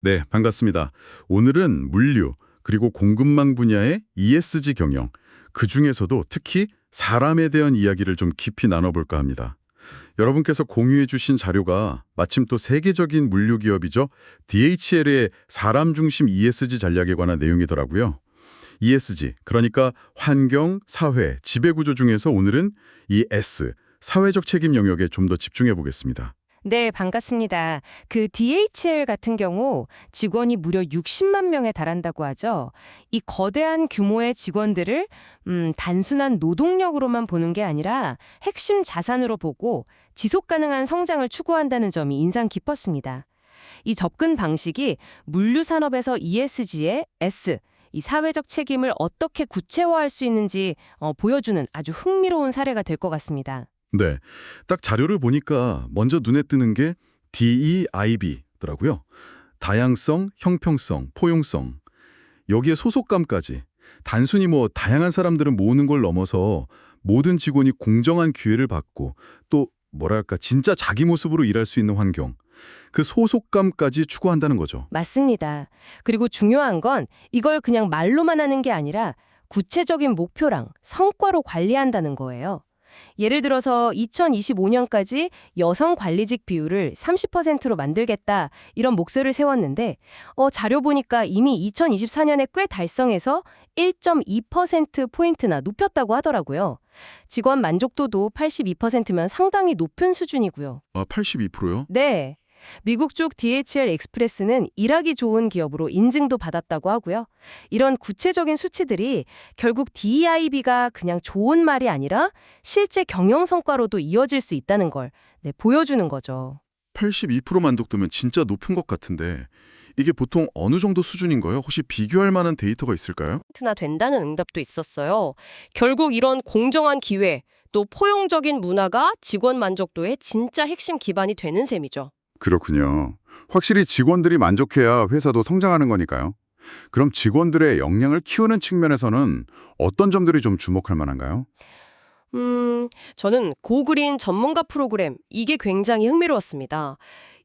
네, 반갑습니다. 오늘은 물류, 그리고 공급망 분야의 ESG 경영, 그중에서도 특히 사람에 대한 이야기를 좀 깊이 나눠볼까 합니다. 여러분께서 공유해 주신 자료가 마침 또 세계적인 물류 기업이죠. DHL의 사람 중심 ESG 전략에 관한 내용이더라고요. ESG, 그러니까 환경, 사회, 지배구조 중에서 오늘은 이 S, 사회적 책임 영역에 좀 더 집중해 보겠습니다. 네, 반갑습니다. 그 DHL 같은 경우 직원이 무려 60만 명에 달한다고 하죠. 이 거대한 규모의 직원들을 단순한 노동력으로만 보는 게 아니라 핵심 자산으로 보고 지속 가능한 성장을 추구한다는 점이 인상 깊었습니다. 이 접근 방식이 물류 산업에서 ESG의 S, 이 사회적 책임을 어떻게 구체화할 수 있는지 보여주는 아주 흥미로운 사례가 될 것 같습니다. 네, 딱 자료를 보니까 먼저 눈에 뜨는 게 DEIB더라고요. 다양성, 형평성, 포용성. 여기에 소속감까지. 단순히 다양한 사람들을 모으는 걸 넘어서 모든 직원이 공정한 기회를 받고 또 뭐랄까 진짜 자기 모습으로 일할 수 있는 환경. 그 소속감까지 추구한다는 거죠. 맞습니다. 그리고 중요한 건 이걸 그냥 말로만 하는 게 아니라 구체적인 목표랑 성과로 관리한다는 거예요. 예를 들어서 2025년까지 여성 관리직 비율을 30%로 만들겠다 이런 목표를 세웠는데 자료 보니까 이미 2024년에 꽤 달성해서 1.2%포인트나 높였다고 하더라고요. 직원 만족도도 82%면 상당히 높은 수준이고요. 아, 82%요? 네. 미국 쪽 DHL 익스프레스는 일하기 좋은 기업으로 인증도 받았다고 하고요. 이런 구체적인 수치들이 결국 DEIB가 그냥 좋은 말이 아니라 실제 경영 성과로도 이어질 수 있다는 걸 보여주는 거죠. 82% 만족도면 진짜 높은 것 같은데 이게 보통 어느 정도 수준인 거예요? 혹시 비교할 만한 데이터가 있을까요? 나 된다는 응답도 있었어요. 결국 이런 공정한 기회, 또 포용적인 문화가 직원 만족도의 진짜 핵심 기반이 되는 셈이죠. 그렇군요. 확실히 직원들이 만족해야 회사도 성장하는 거니까요. 그럼 직원들의 역량을 키우는 측면에서는 어떤 점들이 좀 주목할 만한가요? 저는 고그린 전문가 프로그램, 이게 굉장히 흥미로웠습니다.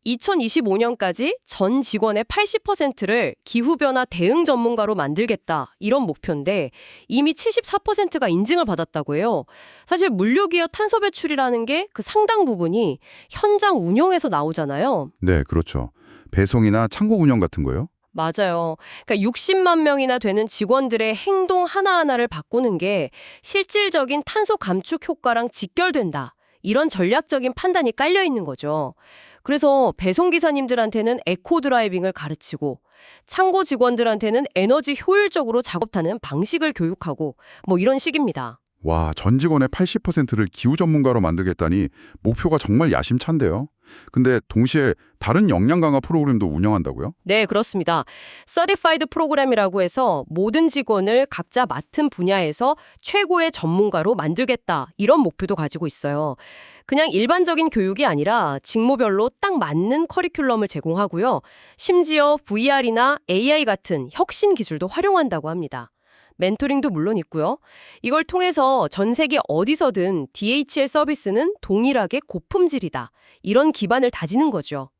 2025년까지 전 직원의 80%를 기후변화 대응 전문가로 만들겠다, 이런 목표인데 이미 74%가 인증을 받았다고 해요. 사실 물류기업 탄소 배출이라는 게 그 상당 부분이 현장 운영에서 나오잖아요. 네, 그렇죠. 배송이나 창고 운영 같은 거요? 맞아요. 그러니까 60만 명이나 되는 직원들의 행동 하나하나를 바꾸는 게 실질적인 탄소 감축 효과랑 직결된다. 이런 전략적인 판단이 깔려 있는 거죠. 그래서 배송기사님들한테는 에코 드라이빙을 가르치고 창고 직원들한테는 에너지 효율적으로 작업하는 방식을 교육하고 이런 식입니다. 와, 전 직원의 80%를 기후 전문가로 만들겠다니 목표가 정말 야심찬데요. 근데 동시에 다른 역량 강화 프로그램도 운영한다고요? 네, 그렇습니다. 서티파이드 프로그램이라고 해서 모든 직원을 각자 맡은 분야에서 최고의 전문가로 만들겠다, 이런 목표도 가지고 있어요. 그냥 일반적인 교육이 아니라 직무별로 딱 맞는 커리큘럼을 제공하고요. 심지어 VR이나 AI 같은 혁신 기술도 활용한다고 합니다. 멘토링도 물론 있고요. 이걸 통해서 전 세계 어디서든 DHL 서비스는 동일하게 고품질이다, 이런 기반을 다지는 거죠.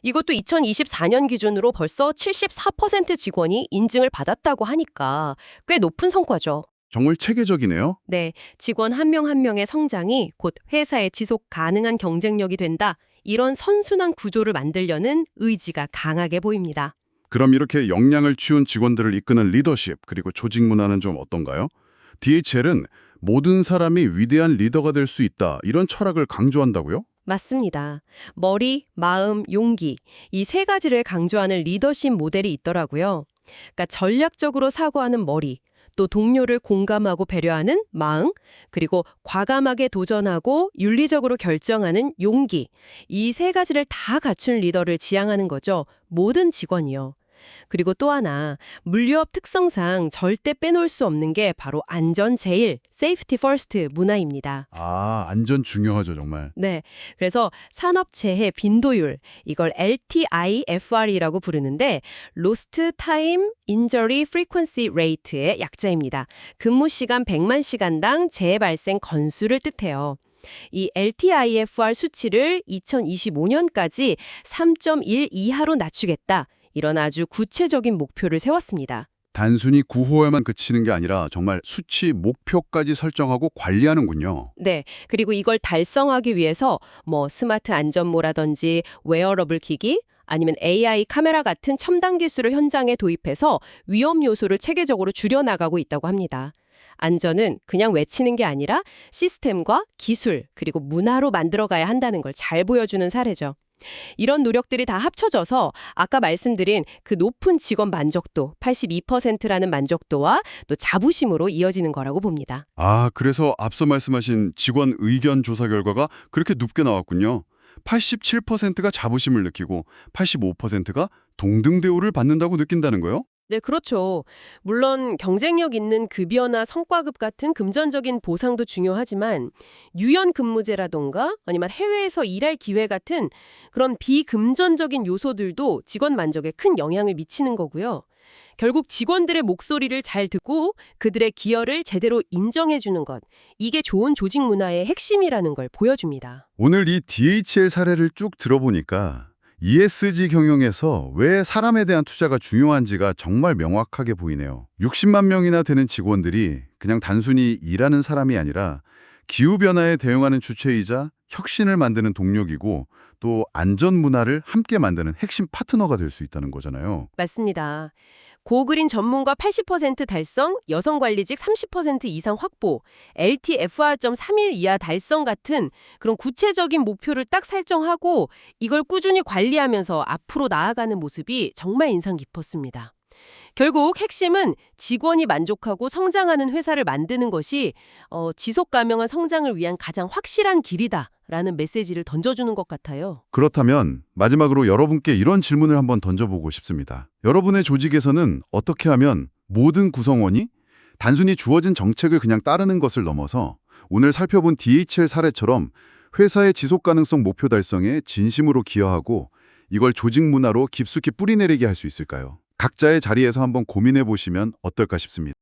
이것도 2024년 기준으로 벌써 74% 직원이 인증을 받았다고 하니까 꽤 높은 성과죠. 정말 체계적이네요. 네, 직원 한 명 한 명의 성장이 곧 회사의 지속 가능한 경쟁력이 된다, 이런 선순환 구조를 만들려는 의지가 강하게 보입니다. 그럼 이렇게 역량을 키운 직원들을 이끄는 리더십 그리고 조직 문화는 좀 어떤가요? DHL은 모든 사람이 위대한 리더가 될 수 있다 이런 철학을 강조한다고요? 맞습니다. 머리, 마음, 용기, 이 세 가지를 강조하는 리더십 모델이 있더라고요. 그러니까 전략적으로 사고하는 머리, 또 동료를 공감하고 배려하는 마음, 그리고 과감하게 도전하고 윤리적으로 결정하는 용기, 이 세 가지를 다 갖춘 리더를 지향하는 거죠. 모든 직원이요. 그리고 또 하나, 물류업 특성상 절대 빼놓을 수 없는 게 바로 안전 제일, 세이프티 퍼스트 문화입니다. 아, 안전 중요하죠, 정말. 네, 그래서 산업재해 빈도율, 이걸 LTIFR이라고 부르는데 Lost Time Injury Frequency Rate의 약자입니다. 근무 시간 100만 시간당 재해 발생 건수를 뜻해요. 이 LTIFR 수치를 2025년까지 3.1 이하로 낮추겠다, 이런 아주 구체적인 목표를 세웠습니다. 단순히 구호에만 그치는 게 아니라 정말 수치 목표까지 설정하고 관리하는군요. 네. 그리고 이걸 달성하기 위해서 뭐 스마트 안전모라든지 웨어러블 기기 아니면 AI 카메라 같은 첨단 기술을 현장에 도입해서 위험 요소를 체계적으로 줄여나가고 있다고 합니다. 안전은 그냥 외치는 게 아니라 시스템과 기술 그리고 문화로 만들어가야 한다는 걸 잘 보여주는 사례죠. 이런 노력들이 다 합쳐져서 아까 말씀드린 그 높은 직원 만족도 82%라는 만족도와 또 자부심으로 이어지는 거라고 봅니다. 아, 그래서 앞서 말씀하신 직원 의견 조사 결과가 그렇게 높게 나왔군요. 87%가 자부심을 느끼고 85%가 동등 대우를 받는다고 느낀다는 거요? 네, 그렇죠. 물론 경쟁력 있는 급여나 성과급 같은 금전적인 보상도 중요하지만 유연 근무제라던가 아니면 해외에서 일할 기회 같은 그런 비금전적인 요소들도 직원 만족에 큰 영향을 미치는 거고요. 결국 직원들의 목소리를 잘 듣고 그들의 기여를 제대로 인정해 주는 것. 이게 좋은 조직 문화의 핵심이라는 걸 보여줍니다. 오늘 이 DHL 사례를 쭉 들어보니까 ESG 경영에서 왜 사람에 대한 투자가 중요한지가 정말 명확하게 보이네요. 60만 명이나 되는 직원들이 그냥 단순히 일하는 사람이 아니라 기후변화에 대응하는 주체이자 혁신을 만드는 동력이고 또 안전 문화를 함께 만드는 핵심 파트너가 될 수 있다는 거잖아요. 맞습니다. 고그린 전문가 80% 달성, 여성 관리직 30% 이상 확보, LTFR.31 이하 달성 같은 그런 구체적인 목표를 딱 설정하고 이걸 꾸준히 관리하면서 앞으로 나아가는 모습이 정말 인상 깊었습니다. 결국 핵심은 직원이 만족하고 성장하는 회사를 만드는 것이 지속 가능한 성장을 위한 가장 확실한 길이다라는 메시지를 던져주는 것 같아요. 그렇다면 마지막으로 여러분께 이런 질문을 한번 던져보고 싶습니다. 여러분의 조직에서는 어떻게 하면 모든 구성원이 단순히 주어진 정책을 그냥 따르는 것을 넘어서 오늘 살펴본 DHL 사례처럼 회사의 지속 가능성 목표 달성에 진심으로 기여하고 이걸 조직 문화로 깊숙이 뿌리내리게 할 수 있을까요? 각자의 자리에서 한번 고민해 보시면 어떨까 싶습니다.